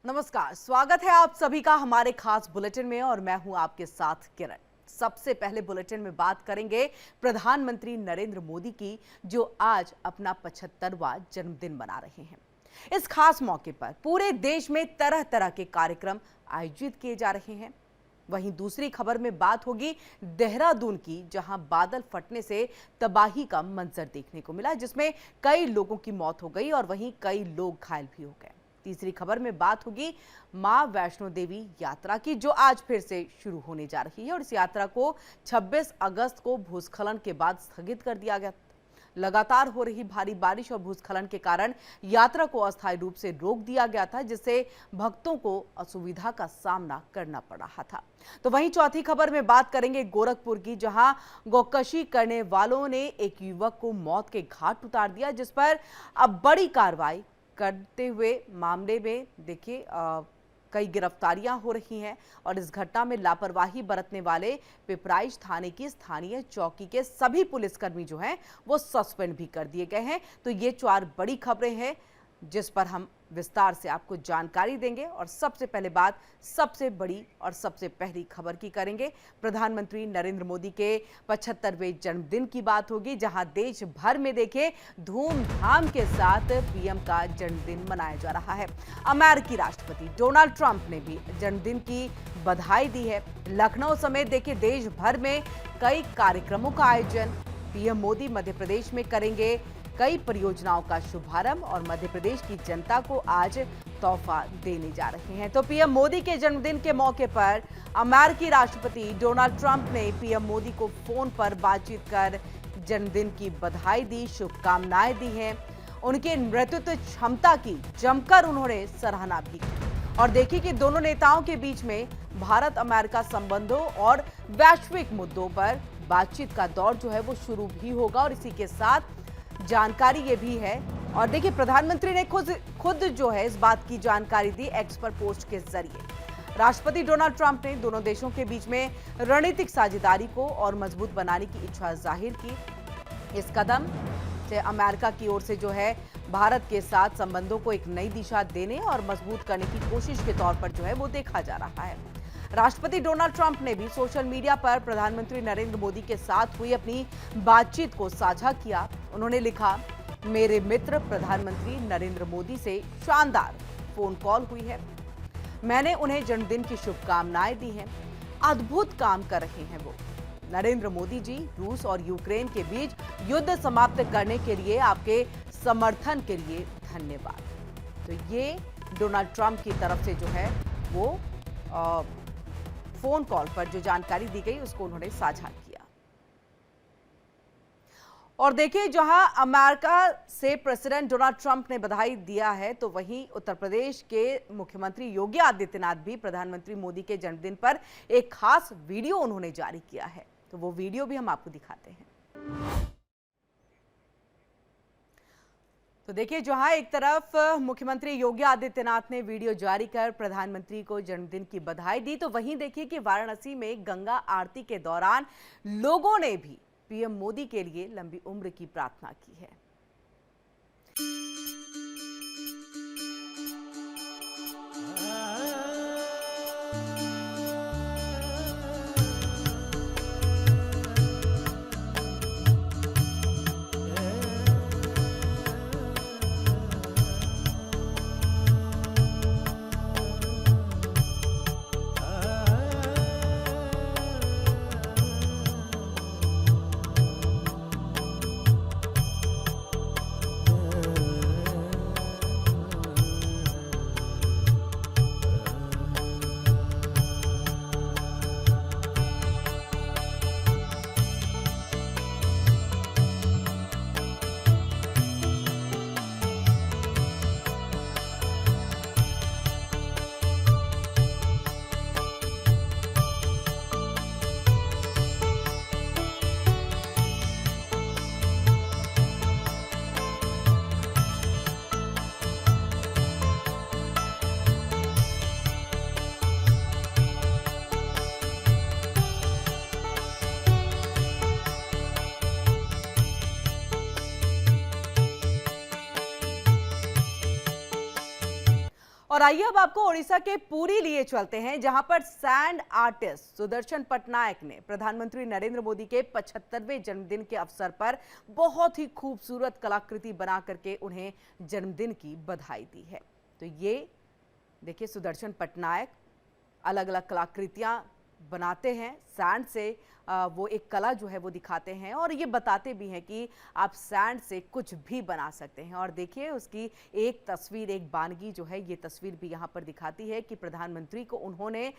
नमस्कार, स्वागत है आप सभी का हमारे खास बुलेटिन में और मैं हूं आपके साथ किरण। सबसे पहले बुलेटिन में बात करेंगे प्रधानमंत्री नरेंद्र मोदी की, जो आज अपना 75वां जन्मदिन मना रहे हैं। इस खास मौके पर पूरे देश में तरह तरह के कार्यक्रम आयोजित किए जा रहे हैं। वहीं दूसरी खबर में बात होगी देहरादून की, जहां बादल फटने से तबाही का मंजर देखने को मिला, जिसमें कई लोगों की मौत हो गई और वहीं कई लोग घायल भी हो गए। तीसरी खबर में बात होगी मां वैष्णो देवी यात्रा की, जो आज फिर से शुरू होने जा रही है और इस यात्रा को 26 अगस्त को भूस्खलन के बाद स्थगित कर दिया गया। लगातार हो रही भारी बारिश और भूस्खलन के कारण यात्रा को अस्थायी रूप से रोक दिया गया था, जिससे भक्तों को असुविधा का सामना करना पड़ रहा था। तो वहीं चौथी खबर में बात करेंगे गोरखपुर की, जहां गौकशी करने वालों ने एक युवक को मौत के घाट उतार दिया, जिस पर अब बड़ी कार्रवाई करते हुए मामले में देखिए कई गिरफ्तारियां हो रही हैं और इस घटना में लापरवाही बरतने वाले पिपराइच थाने की स्थानीय चौकी के सभी पुलिसकर्मी जो हैं वो सस्पेंड भी कर दिए गए हैं। तो ये 4 बड़ी खबरें हैं जिस पर हम विस्तार से आपको जानकारी देंगे और सबसे पहले बात सबसे बड़ी और सबसे पहली खबर की करेंगे। प्रधानमंत्री नरेंद्र मोदी के 75वें जन्मदिन की बात होगी, जहां देश भर में देखिए धूमधाम के साथ पीएम का जन्मदिन मनाया जा रहा है। अमेरिकी राष्ट्रपति डोनाल्ड ट्रंप ने भी जन्मदिन की बधाई दी है। लखनऊ समेत देखिए देश भर में कई कार्यक्रमों का आयोजन। पीएम मोदी मध्य प्रदेश में करेंगे कई परियोजनाओं का शुभारंभ और मध्य प्रदेश की जनता को आज तोहफा देने जा रहे हैं। तो पीएम मोदी के जन्मदिन के मौके पर अमेरिकी राष्ट्रपति डोनाल्ड ट्रंप ने पीएम मोदी को फोन पर बातचीत कर जन्मदिन की बधाई दी, शुभकामनाएं दी हैं। उनके नेतृत्व क्षमता की जमकर उन्होंने सराहना भी की और देखी कि दोनों नेताओं के बीच में भारत अमेरिका संबंधों और वैश्विक मुद्दों पर बातचीत का दौर जो है वो शुरू भी होगा। और इसी के साथ जानकारी ये भी है और देखिए प्रधानमंत्री ने खुद जो है इस बात की जानकारी दी एक्स पर पोस्ट के जरिए। राष्ट्रपति डोनाल्ड ट्रंप ने दोनों देशों के बीच में रणनीतिक साझेदारी को और मजबूत बनाने की इच्छा जाहिर की। इस कदम से अमेरिका की ओर से जो है भारत के साथ संबंधों को एक नई दिशा देने और मजबूत करने की कोशिश के तौर पर जो है वो देखा जा रहा है। राष्ट्रपति डोनाल्ड ट्रंप ने भी सोशल मीडिया पर प्रधानमंत्री नरेंद्र मोदी के साथ हुई अपनी बातचीत को साझा किया। उन्होंने लिखा, मेरे मित्र प्रधानमंत्री नरेंद्र मोदी से शानदार फोन कॉल हुई है। मैंने उन्हें जन्मदिन की शुभकामनाएं दी हैं। अद्भुत काम कर रहे हैं वो। नरेंद्र मोदी जी, रूस और यूक्रेन के बीच युद्ध समाप्त करने के लिए आपके समर्थन के लिए धन्यवाद। तो ये डोनाल्ड ट्रंप की तरफ से जो है वो फोन कॉल पर जो जानकारी दी गई उसको उन्होंने साझा किया। और देखिए जहां अमेरिका से प्रेसिडेंट डोनाल्ड ट्रंप ने बधाई दिया है, तो वहीं उत्तर प्रदेश के मुख्यमंत्री योगी आदित्यनाथ भी प्रधानमंत्री मोदी के जन्मदिन पर एक खास वीडियो उन्होंने जारी किया है। तो वो वीडियो भी हम आपको दिखाते हैं। तो देखिए जहां एक तरफ मुख्यमंत्री योगी आदित्यनाथ ने वीडियो जारी कर प्रधानमंत्री को जन्मदिन की बधाई दी, तो वहीं देखिए कि वाराणसी में गंगा आरती के दौरान लोगों ने भी पीएम मोदी के लिए लंबी उम्र की प्रार्थना की है। और आइए अब आपको ओडिशा के पुरी लिए चलते हैं, जहां पर सैंड आर्टिस्ट सुदर्शन पटनायक ने प्रधानमंत्री नरेंद्र मोदी के 75वें जन्मदिन के अवसर पर बहुत ही खूबसूरत कलाकृति बना करके उन्हें जन्मदिन की बधाई दी है। तो ये देखिए, सुदर्शन पटनायक अलग अलग कलाकृतियां बनाते हैं सैंड से। वो एक कला जो है वो दिखाते हैं और ये बताते भी हैं कि आप सैंड से कुछ भी बना सकते हैं। और देखिए, उसकी एक तस्वीर, एक बानगी जो है, ये तस्वीर भी यहाँ पर दिखाती है कि प्रधानमंत्री को उन्होंने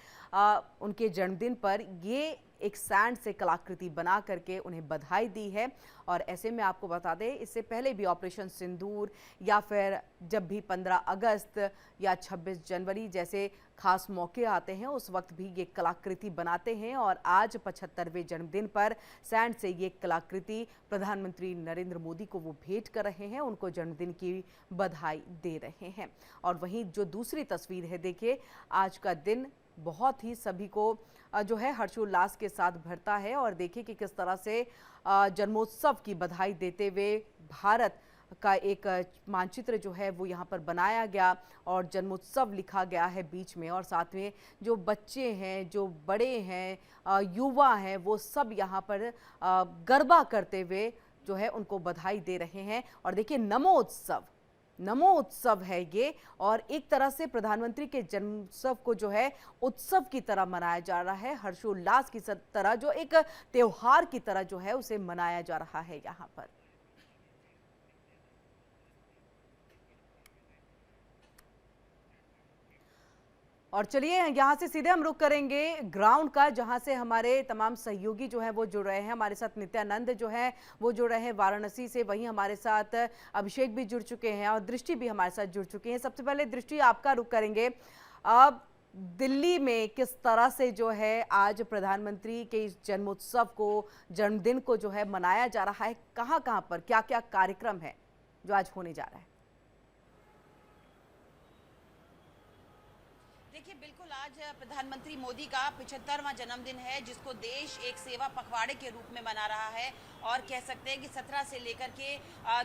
उनके जन्मदिन पर ये एक सैंड से कलाकृति बना करके उन्हें बधाई दी है। और ऐसे में आपको बता दें, इससे पहले भी ऑपरेशन सिंदूर या फिर जब भी 15 अगस्त या 26 जनवरी जैसे खास मौके आते हैं, उस वक्त भी ये कलाकृति बनाते हैं। और आज 75वें जन्मदिन पर सैंड से ये कलाकृति प्रधानमंत्री नरेंद्र मोदी को वो भेंट कर रहे हैं, उनको जन्मदिन की बधाई दे रहे हैं। और वहीं जो दूसरी तस्वीर है, देखिए, आज का दिन बहुत ही सभी को जो है हर्षोल्लास के साथ भरता है। और देखिए कि किस तरह से जन्मोत्सव की बधाई देते हुए भारत का एक मानचित्र जो है वो यहाँ पर बनाया गया और जन्मोत्सव लिखा गया है बीच में। और साथ में जो बच्चे हैं, जो बड़े हैं, युवा हैं, वो सब यहाँ पर गरबा करते हुए जो है उनको बधाई दे रहे हैं। और देखिए, नमो उत्सव है ये, और एक तरह से प्रधानमंत्री के जन्मोत्सव को जो है उत्सव की तरह मनाया जा रहा है, हर्षोल्लास की तरह, जो एक त्योहार की तरह जो है उसे मनाया जा रहा है यहाँ पर। और चलिए, यहाँ से सीधे हम रुख करेंगे ग्राउंड का, जहाँ से हमारे तमाम सहयोगी जो हैं वो जुड़ रहे हैं। हमारे साथ नित्यानंद जो है वो जुड़ रहे हैं वाराणसी से, वहीं हमारे साथ अभिषेक भी जुड़ चुके हैं और दृष्टि भी हमारे साथ जुड़ चुकी हैं। सबसे पहले दृष्टि, आपका रुख करेंगे। अब दिल्ली में किस तरह से जो है आज प्रधानमंत्री के इस जन्मोत्सव को, जन्मदिन को जो है मनाया जा रहा है, कहाँ कहाँ पर क्या क्या कार्यक्रम है जो आज होने जा रहा है? देखिए, बिल्कुल आज प्रधानमंत्री मोदी का 75वां जन्मदिन है, जिसको देश एक सेवा पखवाड़े के रूप में मना रहा है। और कह सकते हैं कि 17 से लेकर के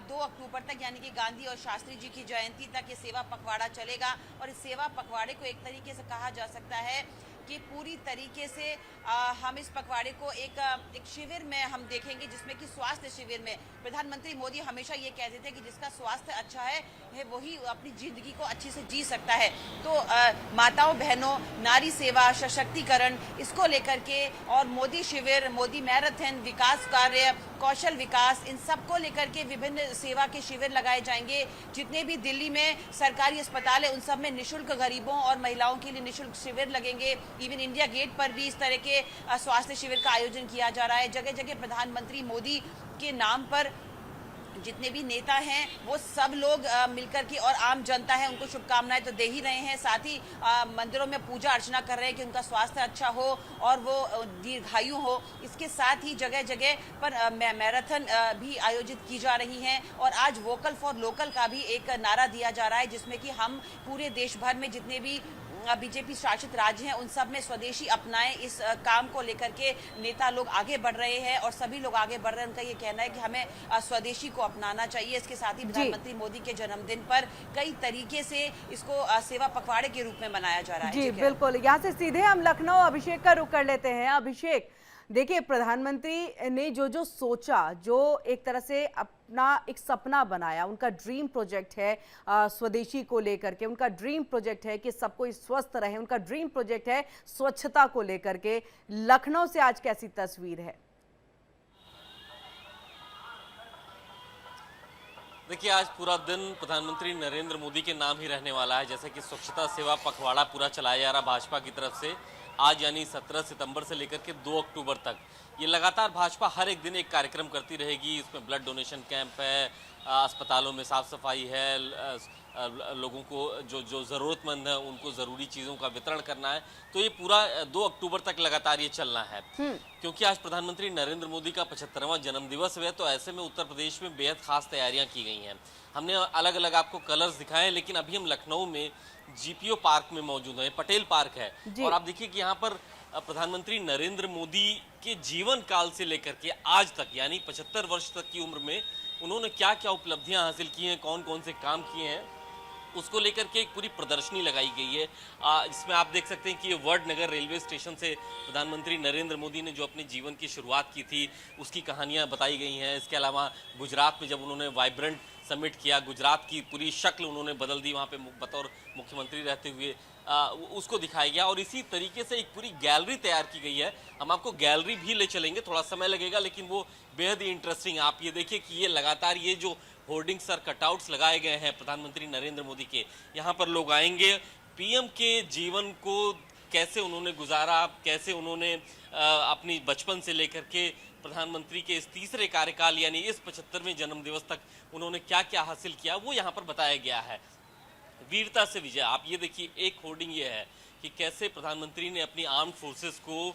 2 अक्टूबर तक, यानी कि गांधी और शास्त्री जी की जयंती तक ये सेवा पखवाड़ा चलेगा। और इस सेवा पखवाड़े को एक तरीके से कहा जा सकता है कि पूरी तरीके से हम इस पखवाड़े को एक शिविर में हम देखेंगे, जिसमें कि स्वास्थ्य शिविर में प्रधानमंत्री मोदी हमेशा ये कहते थे कि जिसका स्वास्थ्य अच्छा है वही अपनी जिंदगी को अच्छे से जी सकता है। तो माताओं बहनों, नारी सेवा, सशक्तिकरण, इसको लेकर के, और मोदी शिविर, मोदी मैराथन, विकास कार्य, कौशल विकास, इन सब को लेकर के विभिन्न सेवा के शिविर लगाए जाएंगे। जितने भी दिल्ली में सरकारी अस्पताल है, उन सब में निःशुल्क गरीबों और महिलाओं के लिए निःशुल्क शिविर लगेंगे। इवन इंडिया गेट पर भी इस तरह के स्वास्थ्य शिविर का आयोजन किया जा रहा है। जगह जगह प्रधानमंत्री मोदी के नाम पर जितने भी नेता हैं वो सब लोग मिलकर के, और आम जनता है, उनको शुभकामनाएं तो दे ही रहे हैं। साथ ही मंदिरों में पूजा अर्चना कर रहे हैं कि उनका स्वास्थ्य अच्छा हो और वो दीर्घायु हो। इसके साथ ही जगह जगह पर मैराथन भी आयोजित की जा रही हैं। और आज वोकल फॉर लोकल का भी एक नारा दिया जा रहा है, जिसमें कि हम पूरे देश भर में जितने भी बीजेपी शासित राज्य हैं उन सब में स्वदेशी अपनाएं। इस काम को लेकर के नेता लोग आगे बढ़ रहे हैं और सभी लोग आगे बढ़ रहे हैं। उनका ये कहना है कि हमें स्वदेशी को अपनाना चाहिए। इसके साथ ही प्रधानमंत्री मोदी के जन्मदिन पर कई तरीके से इसको सेवा पखवाड़े के रूप में मनाया जा रहा है। जी बिल्कुल, यहाँ से सीधे हम लखनऊ अभिषेक का रुख कर लेते हैं। अभिषेक, देखिए, प्रधानमंत्री ने जो सोचा, जो एक तरह से अपना एक सपना बनाया, उनका ड्रीम प्रोजेक्ट है स्वदेशी को लेकर के, उनका ड्रीम प्रोजेक्ट है कि सब कोई स्वस्थ रहे, उनका ड्रीम प्रोजेक्ट है स्वच्छता को लेकर के। लखनऊ से आज कैसी तस्वीर है? देखिए, आज पूरा दिन प्रधानमंत्री नरेंद्र मोदी के नाम ही रहने वाला है। जैसे कि स्वच्छता सेवा पखवाड़ा पूरा चलाया जा रहा भाजपा की तरफ से। आज यानी 17 सितंबर से लेकर के 2 अक्टूबर तक ये लगातार भाजपा हर एक दिन एक कार्यक्रम करती रहेगी। इसमें ब्लड डोनेशन कैंप है, अस्पतालों में साफ सफाई है, लोगों को जो ज़रूरतमंद है उनको ज़रूरी चीज़ों का वितरण करना है। तो ये पूरा 2 अक्टूबर तक लगातार ये चलना है। क्योंकि आज प्रधानमंत्री नरेंद्र मोदी का 75वां जन्मदिवस है, तो ऐसे में उत्तर प्रदेश में बेहद खास तैयारियां की गई हैं। हमने अलग अलग आपको कलर्स दिखाए, लेकिन अभी हम लखनऊ में जीपीओ पार्क में मौजूद हैं। पटेल पार्क है, और आप देखिए कि यहाँ पर प्रधानमंत्री नरेंद्र मोदी के जीवन काल से लेकर के आज तक, यानी 75 वर्ष तक की उम्र में उन्होंने क्या क्या उपलब्धियां हासिल की हैं, कौन कौन से काम किए हैं, उसको लेकर के एक पूरी प्रदर्शनी लगाई गई है, जिसमें आप देख सकते हैं कि ये वडनगर रेलवे स्टेशन से प्रधानमंत्री नरेंद्र मोदी ने जो अपने जीवन की शुरुआत की थी उसकी कहानियां बताई गई हैं। इसके अलावा गुजरात में जब उन्होंने वाइब्रेंट समिट किया, गुजरात की पूरी शक्ल उन्होंने बदल दी वहाँ पे बतौर मुख्यमंत्री रहते हुए, उसको दिखाया गया। और इसी तरीके से एक पूरी गैलरी तैयार की गई है। हम आपको गैलरी भी ले चलेंगे, थोड़ा समय लगेगा लेकिन वो बेहद ही इंटरेस्टिंग। आप ये देखिए कि ये लगातार ये जो होर्डिंग्स और कटआउट्स लगाए गए हैं प्रधानमंत्री नरेंद्र मोदी के, यहाँ पर लोग आएंगे, पीएम के जीवन को कैसे उन्होंने गुजारा, कैसे उन्होंने अपनी बचपन से लेकर के प्रधानमंत्री के इस तीसरे कार्यकाल यानी इस 75वें जन्म दिवस तक उन्होंने क्या क्या हासिल किया, वो यहाँ पर बताया गया है। वीरता से विजय, आप ये देखिए एक होर्डिंग ये है कि कैसे प्रधानमंत्री ने अपनी आर्म फोर्सेस को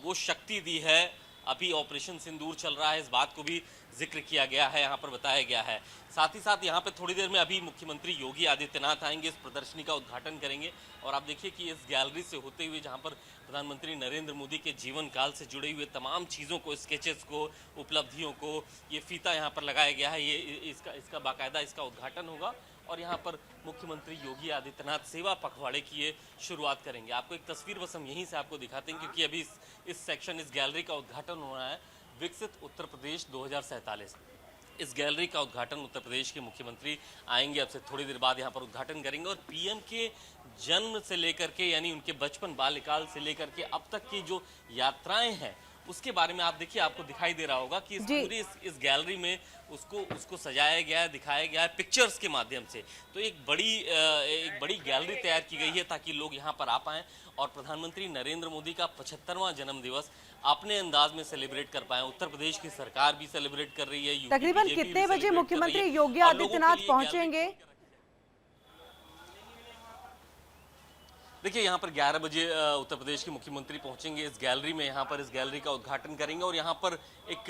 वो शक्ति दी है। अभी ऑपरेशन सिंदूर चल रहा है, इस बात को भी जिक्र किया गया है, यहाँ पर बताया गया है। साथ ही साथ यहाँ पे थोड़ी देर में अभी मुख्यमंत्री योगी आदित्यनाथ आएंगे, इस प्रदर्शनी का उद्घाटन करेंगे। और आप देखिए कि इस गैलरी से होते हुए जहाँ पर प्रधानमंत्री नरेंद्र मोदी के जीवन काल से जुड़े हुए तमाम चीज़ों को, स्केचेस को, उपलब्धियों को, ये फीता यहाँ पर लगाया गया है। ये इसका बाकायदा इसका उद्घाटन होगा और यहाँ पर मुख्यमंत्री योगी आदित्यनाथ सेवा पखवाड़े की ये शुरुआत करेंगे। आपको एक तस्वीर बस हम यहीं से आपको दिखाते हैं क्योंकि अभी इस सेक्शन, इस गैलरी का उद्घाटन हो रहा है। विकसित उत्तर प्रदेश 2047, इस गैलरी का उद्घाटन उत्तर प्रदेश के मुख्यमंत्री आएंगे, अब से थोड़ी देर बाद यहाँ पर उद्घाटन करेंगे। और पीएम के जन्म से लेकर के यानी उनके बचपन बाल्यकाल से लेकर के अब तक की जो यात्राएं हैं उसके बारे में आप देखिए, आपको दिखाई दे रहा होगा कि इस पूरी इस गैलरी में उसको सजाया गया है, दिखाया गया है पिक्चर्स के माध्यम से। तो एक बड़ी गैलरी तैयार की गई है ताकि लोग यहाँ पर आ पाएं और प्रधानमंत्री नरेंद्र मोदी का 75वां जन्म दिवस अपने अंदाज में सेलिब्रेट कर पाए। उत्तर प्रदेश की सरकार भी सेलिब्रेट कर रही है। तकरीबन कितने बजे मुख्यमंत्री योगी आदित्यनाथ पहुंचेंगे? देखिए यहाँ पर 11 बजे उत्तर प्रदेश के मुख्यमंत्री पहुंचेंगे इस गैलरी में, यहाँ पर इस गैलरी का उद्घाटन करेंगे और यहाँ पर एक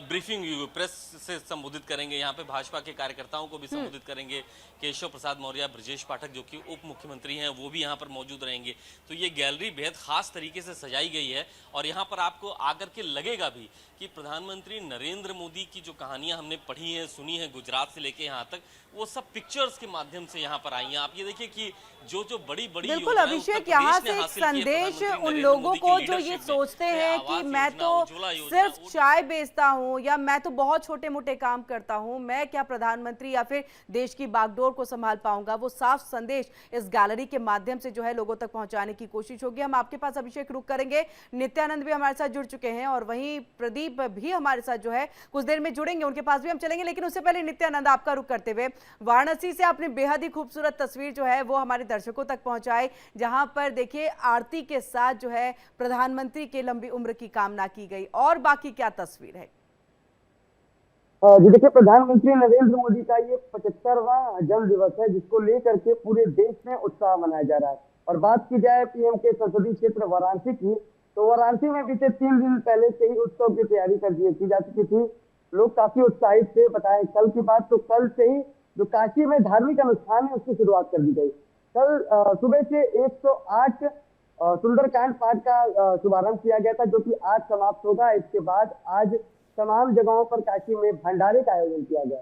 ब्रीफिंग प्रेस से संबोधित करेंगे। यहाँ पे भाजपा के कार्यकर्ताओं को भी संबोधित करेंगे। केशव प्रसाद मौर्य, ब्रजेश पाठक जो कि उप मुख्यमंत्री हैं वो भी यहाँ पर मौजूद रहेंगे। तो ये गैलरी बेहद खास तरीके से सजाई गई है और यहाँ पर आपको आकर के लगेगा भी कि प्रधानमंत्री नरेंद्र मोदी की जो कहानियां हमने पढ़ी हैं, सुनी है गुजरात से लेके यहाँ तक, वो सब पिक्चर्स के माध्यम से यहाँ पर आई हैं। आप ये देखिए कि जो बड़ी बिल्कुल अभिषेक, यहाँ से एक संदेश उन लोगों को जो ये सोचते हैं कि मैं तो सिर्फ चाय बेचता हूँ या मैं तो बहुत छोटे मोटे काम करता हूँ, मैं क्या प्रधानमंत्री या फिर देश की बागडोर को संभाल पाऊंगा, वो साफ संदेश इस गैलरी के माध्यम से जो है लोगों तक पहुंचाने की कोशिश होगी। हम आपके पास अभिषेक रुक करेंगे, नित्यानंद भी हमारे साथ जुड़ चुके हैं और वहीं प्रदीप भी हमारे साथ जो है कुछ देर में जुड़ेंगे, उनके पास भी हम चलेंगे। लेकिन उससे पहले नित्यानंद, आपका रुख करते हुए वाराणसी से आपने बेहद ही खूबसूरत तस्वीर जो है वो हमारे दर्शकों तक पहुंचाई, जहां पर देखिए आरती के साथ जो है प्रधानमंत्री के लंबी उम्र की कामना की गई, और बाकी क्या तस्वीर है? जी देखिए, प्रधानमंत्री नरेंद्र मोदी का ये 75वां जन्म दिवस है जिसको लेकर के पूरे देश में उत्साह मनाया जा रहा है। और बात की जाए पीएम के संसदीय क्षेत्र वाराणसी की, तो वाराणसी में बीते 3 दिन पहले से ही उत्सव की तैयारी कर की जा चुकी थी। लोग काफी उत्साहित थे। बताएं कल की बात, तो कल से ही जो काशी में धार्मिक अनुष्ठान है उसकी शुरुआत कर दी गई। कल सुबह से 108 सुंदरकांड पाठ का शुभारंभ किया गया था, जो कि आज समाप्त होगा। इसके बाद आज तमाम जगहों पर काशी में भंडारे का आयोजन किया गया।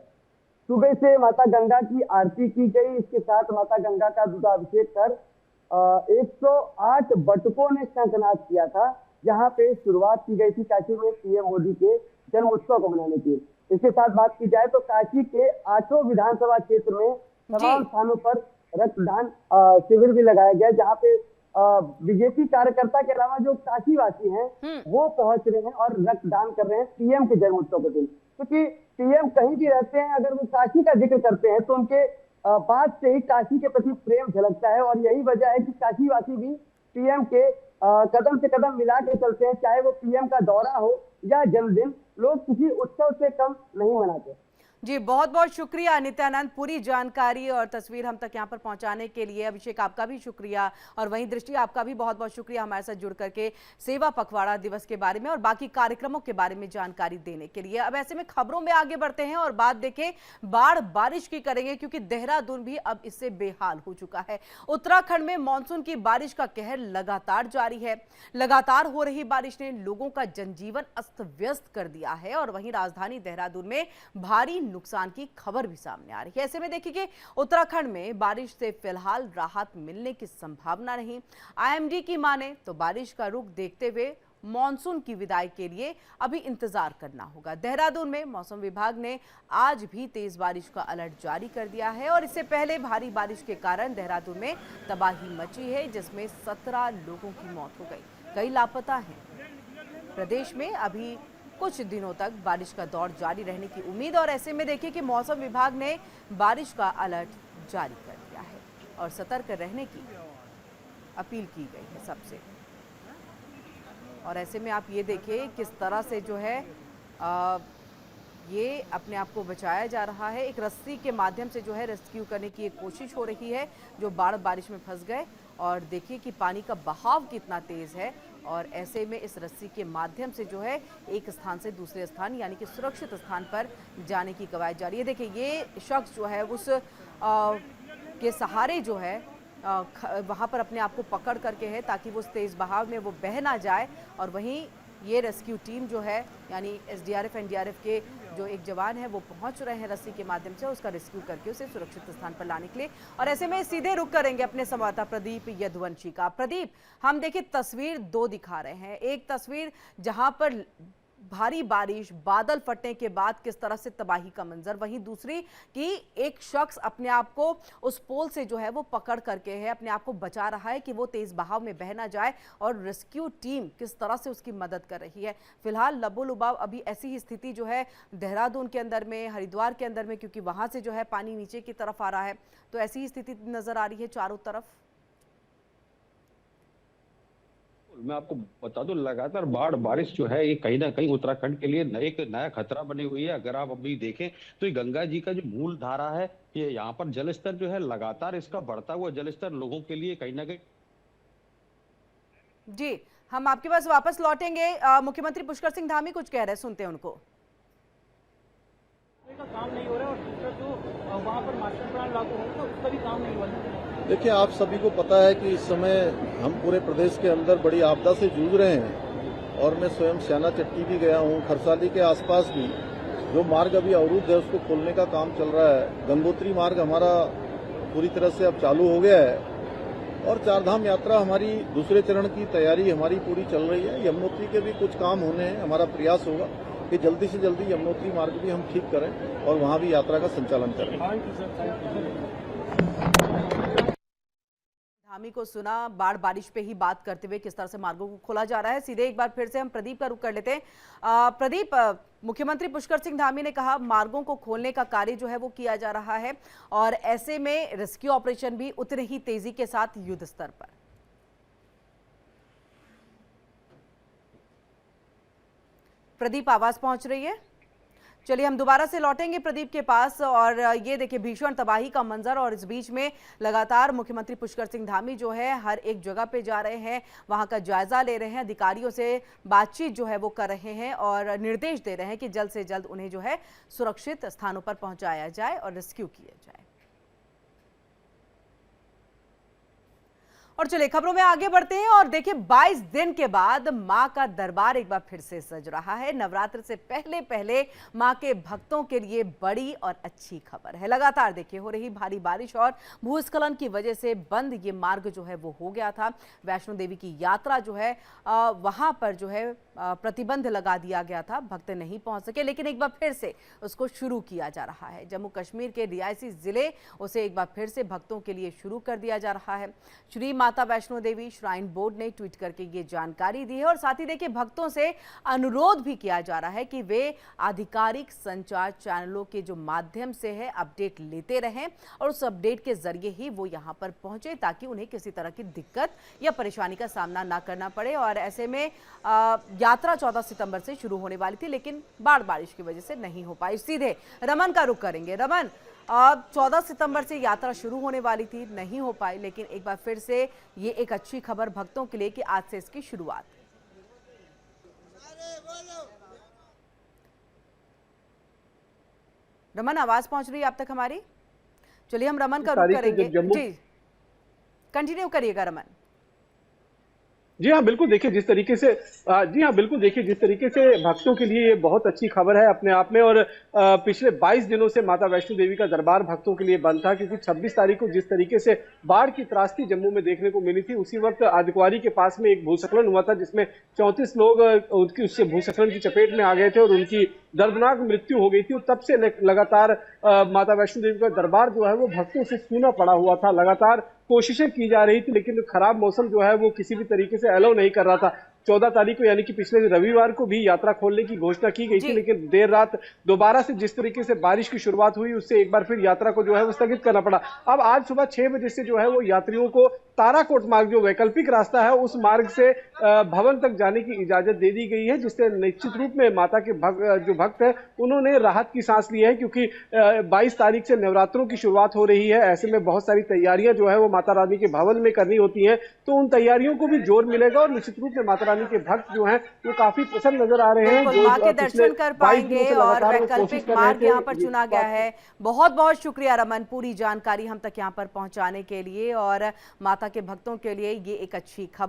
सुबह से माता गंगा की आरती की गई। इसके साथ माता गंगा का दुधाभिषेक कर 108 बटुकों ने शंखनाद किया था, जहां पे शुरुआत की गई थी काशी में पीएम मोदी के जन्म उत्सव को मनाने की। इसके साथ बात की जाए तो काशी के 8 विधानसभा क्षेत्र में तमाम स्थानों पर रक्तदान शिविर भी लगाया गया, जहाँ पे बीजेपी कार्यकर्ता के अलावा जो काशीवासी हैं वो पहुंच रहे हैं और रक्तदान कर रहे हैं पीएम के जन्म उत्सव के दिन। क्योंकि पीएम कहीं भी रहते हैं, अगर वो काशी का जिक्र करते हैं तो उनके बात से ही काशी के प्रति प्रेम झलकता है। और यही वजह है कि काशीवासी भी पीएम के कदम से कदम मिला के चलते हैं। चाहे वो पीएम का दौरा हो या जन्मदिन, लोग किसी उत्सव से कम नहीं मनाते। जी बहुत बहुत शुक्रिया नित्यानंद, पूरी जानकारी और तस्वीर हम तक यहाँ पर पहुँचाने के लिए। अभिषेक आपका भी शुक्रिया, और वहीं दृष्टि आपका भी बहुत बहुत शुक्रिया हमारे साथ जुड़ करके सेवा पखवाड़ा दिवस के बारे में और बाकी कार्यक्रमों के बारे में जानकारी देने के लिए। अब ऐसे में खबरों में आगे बढ़ते हैं और बात देखें बाढ़ बारिश की करेंगे, क्योंकि देहरादून भी अब इससे बेहाल हो चुका है। उत्तराखंड में मानसून की बारिश का कहर लगातार जारी है। लगातार हो रही बारिश ने लोगों का जनजीवन अस्त व्यस्त कर दिया है और वहीं राजधानी देहरादून में भारी नुकसान की खबर भी सामने आ रही है। ऐसे में देखिए कि उत्तराखंड में बारिश से फिलहाल राहत मिलने की संभावना नहीं। आईएमडी की माने तो बारिश का रुख देखते हुए मॉनसून की विदाई के लिए अभी इंतजार करना होगा। देहरादून में मौसम विभाग ने आज भी तेज बारिश का अलर्ट जारी कर दिया है और इससे पहले भारी बारिश के कारण देहरादून में तबाही मची है, जिसमें 17 लोगों की मौत हो गई, कई लापता हैं। प्रदेश में अभी कुछ दिनों तक बारिश का दौर जारी रहने की उम्मीद, और ऐसे में देखिए कि मौसम विभाग ने बारिश का अलर्ट जारी कर दिया है और सतर्क रहने की अपील की गई है सबसे। और ऐसे में आप ये देखिए किस तरह से जो है ये अपने आप को बचाया जा रहा है। एक रस्सी के माध्यम से जो है रेस्क्यू करने की एक कोशिश हो रही है जो बाढ़ बारिश में फंस गए, और देखिए कि पानी का बहाव कितना तेज है, और ऐसे में इस रस्सी के माध्यम से जो है एक स्थान से दूसरे स्थान यानी कि सुरक्षित स्थान पर जाने की कवायद जारी है। देखिए ये शख्स जो है उस के सहारे जो है वहाँ पर अपने आप को पकड़ करके है ताकि वो उस तेज बहाव में वो बह ना जाए, और वहीं ये रेस्क्यू टीम जो है यानी एसडीआरएफ एनडीआरएफ के जो एक जवान है वो पहुंच रहे हैं रस्सी के माध्यम से उसका रेस्क्यू करके उसे सुरक्षित स्थान पर लाने के लिए। और ऐसे में सीधे रुक करेंगे अपने संवाददाता प्रदीप यदुवंशी का। प्रदीप, हम देखिए तस्वीर दो दिखा रहे हैं, एक तस्वीर जहां पर भारी बारिश, बादल फटने के बाद किस तरह से तबाही का मंजर, वहीं दूसरी कि एक शख्स अपने आप को उस पोल से जो है वो पकड़ करके है अपने आप को बचा रहा है कि वो तेज बहाव में बह ना जाए, और रेस्क्यू टीम किस तरह से उसकी मदद कर रही है। फिलहाल लबो-लुबाव अभी ऐसी ही स्थिति जो है देहरादून के अंदर में, हरिद्वार के अंदर में, क्योंकि वहां से जो है पानी नीचे की तरफ आ रहा है, तो ऐसी ही स्थिति नजर आ रही है चारों तरफ। मैं आपको बता दूं, लगातार बाढ़ बारिश जो है ये कहीं ना कहीं उत्तराखंड के लिए एक नया खतरा बनी हुई है। अगर आप अभी देखें तो ये गंगा जी का जो मूल धारा है, ये यहाँ पर जलस्तर जो है लगातार इसका बढ़ता हुआ जलस्तर लोगों के लिए कहीं ना कहीं। जी, हम आपके पास वापस लौटेंगे। मुख्यमंत्री पुष्कर सिंह धामी कुछ कह रहे हैं, सुनते हैं उनको। का काम नहीं हो रहा है और दूसरा जो वहाँ पर मास्टर प्लान लागू होगा तो उसका भी काम नहीं हो रहा है। देखिए, आप सभी को पता है कि इस समय हम पूरे प्रदेश के अंदर बड़ी आपदा से जूझ रहे हैं, और मैं स्वयं स्याना चट्टी भी गया हूँ। खरसाली के आसपास भी जो मार्ग अभी अवरुद्ध है उसको खोलने का काम चल रहा है। गंगोत्री मार्ग हमारा पूरी तरह से अब चालू हो गया है, और चारधाम यात्रा हमारी दूसरे चरण की तैयारी हमारी पूरी चल रही है। यमुनोत्री के भी कुछ काम होने हैं। हमारा प्रयास होगा कि जल्दी से जल्दी यमुनोत्री मार्ग भी हम ठीक करें और वहां भी यात्रा का संचालन करें। धामी को सुना बाढ़ बारिश पे ही बात करते हुए किस तरह से मार्गों को खोला जा रहा है। सीधे एक बार फिर से हम प्रदीप का रुख कर लेते हैं। प्रदीप, मुख्यमंत्री पुष्कर सिंह धामी ने कहा मार्गों को खोलने का कार्य जो है वो किया जा रहा है, और ऐसे में रेस्क्यू ऑपरेशन भी उतने ही तेजी के साथ युद्ध स्तर पर। प्रदीप, आवाज पहुंच रही है? चलिए हम दोबारा से लौटेंगे प्रदीप के पास। और ये देखिए भीषण तबाही का मंजर, और इस बीच में लगातार मुख्यमंत्री पुष्कर सिंह धामी जो है हर एक जगह पे जा रहे हैं, वहां का जायजा ले रहे हैं, अधिकारियों से बातचीत जो है वो कर रहे हैं और निर्देश दे रहे हैं कि जल्द से जल्द उन्हें जो है सुरक्षित स्थानों पर पहुंचाया जाए और रेस्क्यू किया जाए। और चलिए खबरों में आगे बढ़ते हैं और देखिए 22 दिन के बाद मां का दरबार एक बार फिर से सज रहा है। नवरात्र से पहले पहले मां के भक्तों के लिए बड़ी और अच्छी खबर है। लगातार देखिए हो रही भारी बारिश और भूस्खलन की वजह से बंद ये मार्ग जो है वो हो गया था। वैष्णो देवी की यात्रा जो है वहां पर जो है प्रतिबंध लगा दिया गया था, भक्त नहीं पहुंच सके, लेकिन एक बार फिर से उसको शुरू किया जा रहा है। जम्मू कश्मीर के रियासी जिले उसे एक बार फिर से भक्तों के लिए शुरू कर दिया जा रहा है। श्री माता वैष्णो देवी श्राइन बोर्ड ने ट्वीट करके ये जानकारी दी है और साथ ही देखिए भक्तों से अनुरोध भी किया जा रहा है कि वे आधिकारिक संचार चैनलों के जो माध्यम से है अपडेट लेते रहें और उस अपडेट के जरिए ही वो यहाँ पर पहुंचे ताकि उन्हें किसी तरह की दिक्कत या परेशानी का सामना ना करना पड़े। और ऐसे में यात्रा 14 सितंबर से शुरू होने वाली थी, लेकिन बाढ़ बारिश की वजह से नहीं हो पाई। सीधे रमन का रुख करेंगे। रमन, 14 सितंबर से यात्रा शुरू होने वाली थी, नहीं हो पाई, लेकिन एक बार फिर से ये एक अच्छी खबर भक्तों के लिए कि आज से इसकी शुरुआत। रमन, आवाज पहुंच रही है आप तक हमारी? चलिए हम रमन का रुख करेंगे। जी कंटिन्यू करिएगा रमन। जी हाँ, बिल्कुल देखिए जिस तरीके से जिस तरीके से भक्तों के लिए ये बहुत अच्छी खबर है अपने आप में। और पिछले 22 दिनों से माता वैष्णो देवी का दरबार भक्तों के लिए बंद था, क्योंकि 26 तारीख को जिस तरीके से बाढ़ की त्रासदी जम्मू में देखने को मिली थी, उसी वक्त आदिक्वारी के पास में एक भूस्खलन हुआ था जिसमें 34 लोग उनकी उससे भूस्खलन की चपेट में आ गए थे और उनकी दर्दनाक मृत्यु हो गई थी। और तब से लगातार माता वैष्णो देवी का दरबार जो है वो भक्तों से सूना पड़ा हुआ था। लगातार कोशिशें की जा रही थी, लेकिन खराब मौसम जो है वो किसी भी तरीके से अलाउ नहीं कर रहा था। 14 तारीख को यानी कि पिछले रविवार को भी यात्रा खोलने की घोषणा की गई थी, लेकिन देर रात दोबारा से जिस तरीके से बारिश की शुरुआत हुई, उससे एक बार फिर यात्रा को जो है वो स्थगित करना पड़ा। अब आज सुबह 6 बजे से जो है वो यात्रियों को ताराकोट मार्ग, जो वैकल्पिक रास्ता है, उस मार्ग से भवन तक जाने की इजाजत दे दी गई है, जिससे निश्चित रूप में माता के जो भक्त है उन्होंने राहत की सांस ली है, क्योंकि 22 तारीख से नवरात्रों की शुरुआत हो रही है। ऐसे में बहुत सारी तैयारियां जो है वो माता रानी के भवन में करनी होती हैं, तो उन तैयारियों को भी जोर मिलेगा और निश्चित रूप में माता रानी के भक्त जो हैं वो काफी प्रसन्न नजर आ रहे हैं। बिल्कुल मां के दर्शन कर पाएंगे और वैकल्पिक मार्ग यहाँ पर चुना गया है। बहुत बहुत शुक्रिया रमन, पूरी जानकारी हम तक यहाँ पर पहुंचाने के लिए। और माता के भक्तों के लिए ये एक अच्छी खबर